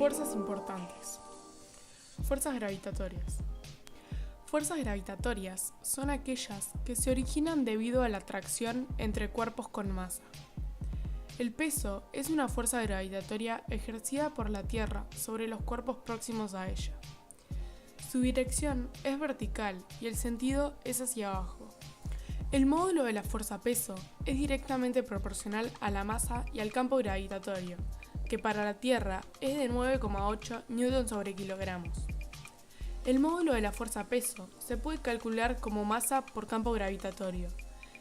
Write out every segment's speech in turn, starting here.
Fuerzas importantes. Fuerzas gravitatorias. Fuerzas gravitatorias son aquellas que se originan debido a la atracción entre cuerpos con masa. El peso es una fuerza gravitatoria ejercida por la Tierra sobre los cuerpos próximos a ella. Su dirección es vertical y el sentido es hacia abajo. El módulo de la fuerza peso es directamente proporcional a la masa y al campo gravitatorio, que para la Tierra es de 9,8 Newton sobre kilogramos. El módulo de la fuerza peso se puede calcular como masa por campo gravitatorio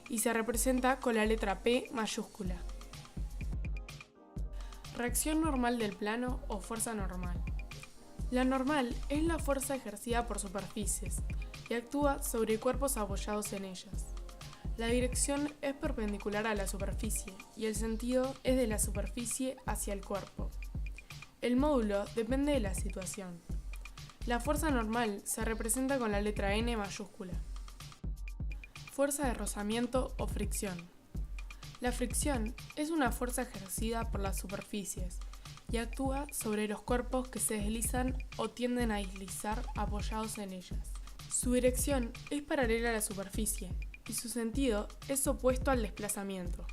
y se representa con la letra P mayúscula. Reacción normal del plano o fuerza normal. La normal es la fuerza ejercida por superficies y actúa sobre cuerpos apoyados en ellas. La dirección es perpendicular a la superficie y el sentido es de la superficie hacia el cuerpo. El módulo depende de la situación. La fuerza normal se representa con la letra N mayúscula. Fuerza de rozamiento o fricción. La fricción es una fuerza ejercida por las superficies y actúa sobre los cuerpos que se deslizan o tienden a deslizar apoyados en ellas. Su dirección es paralela a la superficie y su sentido es opuesto al desplazamiento.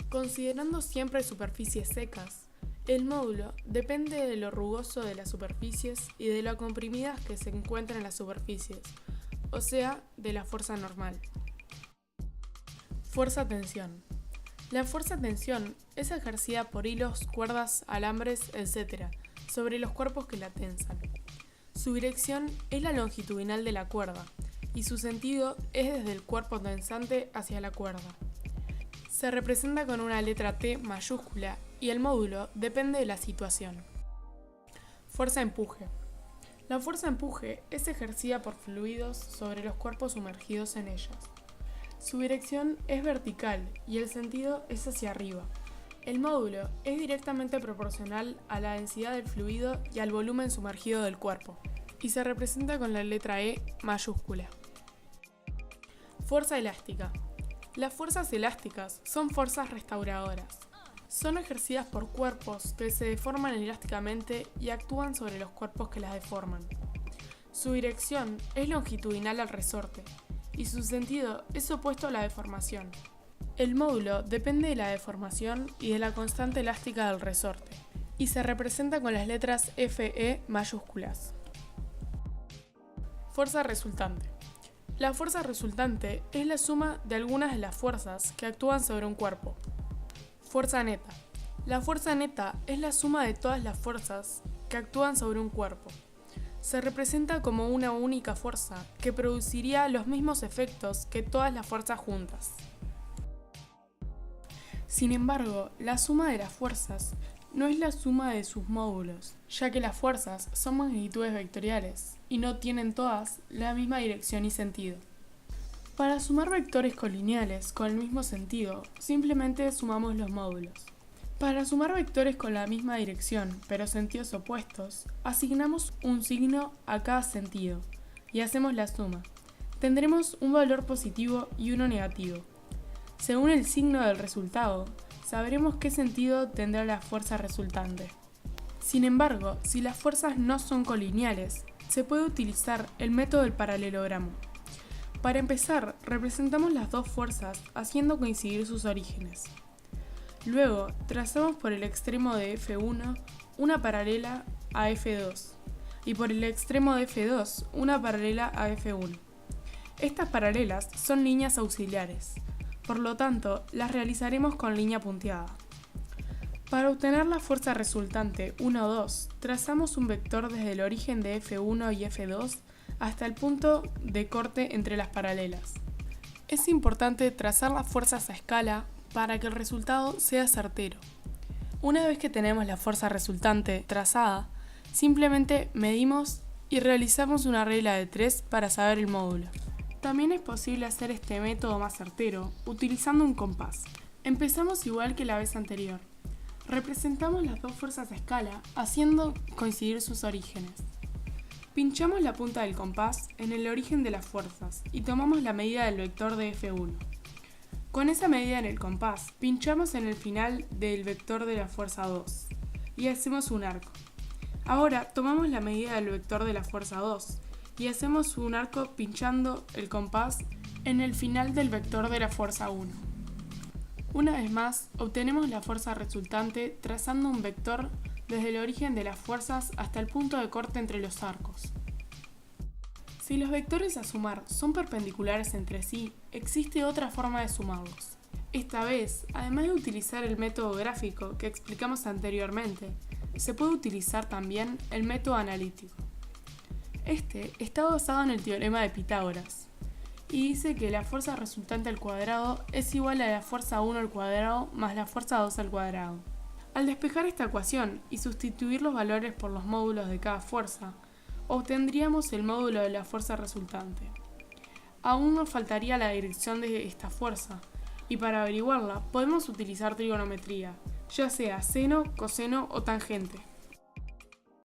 Considerando siempre superficies secas, el módulo depende de lo rugoso de las superficies y de lo comprimidas que se encuentran en las superficies, o sea, de la fuerza normal. Fuerza-tensión. La fuerza-tensión es ejercida por hilos, cuerdas, alambres, etc., sobre los cuerpos que la tensan. Su dirección es la longitudinal de la cuerda, y su sentido es desde el cuerpo tensante hacia la cuerda. Se representa con una letra T mayúscula y el módulo depende de la situación. Fuerza-empuje. La fuerza-empuje es ejercida por fluidos sobre los cuerpos sumergidos en ellas. Su dirección es vertical y el sentido es hacia arriba. El módulo es directamente proporcional a la densidad del fluido y al volumen sumergido del cuerpo, y se representa con la letra E mayúscula. Fuerza elástica. Las fuerzas elásticas son fuerzas restauradoras. Son ejercidas por cuerpos que se deforman elásticamente y actúan sobre los cuerpos que las deforman. Su dirección es longitudinal al resorte y su sentido es opuesto a la deformación. El módulo depende de la deformación y de la constante elástica del resorte, y se representa con las letras Fe mayúsculas. Fuerza resultante. La fuerza resultante es la suma de algunas de las fuerzas que actúan sobre un cuerpo. Fuerza neta. La fuerza neta es la suma de todas las fuerzas que actúan sobre un cuerpo. Se representa como una única fuerza que produciría los mismos efectos que todas las fuerzas juntas. Sin embargo, la suma de las fuerzas no es la suma de sus módulos, ya que las fuerzas son magnitudes vectoriales y no tienen todas la misma dirección y sentido. Para sumar vectores colineales con el mismo sentido, simplemente sumamos los módulos. Para sumar vectores con la misma dirección, pero sentidos opuestos, asignamos un signo a cada sentido y hacemos la suma. Tendremos un valor positivo y uno negativo. Según el signo del resultado, sabremos qué sentido tendrá la fuerza resultante. Sin embargo, si las fuerzas no son colineales, se puede utilizar el método del paralelogramo. Para empezar, representamos las dos fuerzas haciendo coincidir sus orígenes. Luego, trazamos por el extremo de F1 una paralela a F2 y por el extremo de F2 una paralela a F1. Estas paralelas son líneas auxiliares, por lo tanto, las realizaremos con línea punteada. Para obtener la fuerza resultante 1, 2, trazamos un vector desde el origen de F1 y F2 hasta el punto de corte entre las paralelas. Es importante trazar las fuerzas a escala para que el resultado sea certero. Una vez que tenemos la fuerza resultante trazada, simplemente medimos y realizamos una regla de 3 para saber el módulo. También es posible hacer este método más certero utilizando un compás. Empezamos igual que la vez anterior. Representamos las dos fuerzas a escala haciendo coincidir sus orígenes. Pinchamos la punta del compás en el origen de las fuerzas y tomamos la medida del vector de F1. Con esa medida en el compás, pinchamos en el final del vector de la fuerza 2 y hacemos un arco. Ahora tomamos la medida del vector de la fuerza 2 y hacemos un arco pinchando el compás en el final del vector de la fuerza 1. Una vez más, obtenemos la fuerza resultante trazando un vector desde el origen de las fuerzas hasta el punto de corte entre los arcos. Si los vectores a sumar son perpendiculares entre sí, existe otra forma de sumarlos. Esta vez, además de utilizar el método gráfico que explicamos anteriormente, se puede utilizar también el método analítico. Este está basado en el teorema de Pitágoras y dice que la fuerza resultante al cuadrado es igual a la fuerza 1 al cuadrado más la fuerza 2 al cuadrado. Al despejar esta ecuación y sustituir los valores por los módulos de cada fuerza, obtendríamos el módulo de la fuerza resultante. Aún nos faltaría la dirección de esta fuerza, y para averiguarla podemos utilizar trigonometría, ya sea seno, coseno o tangente.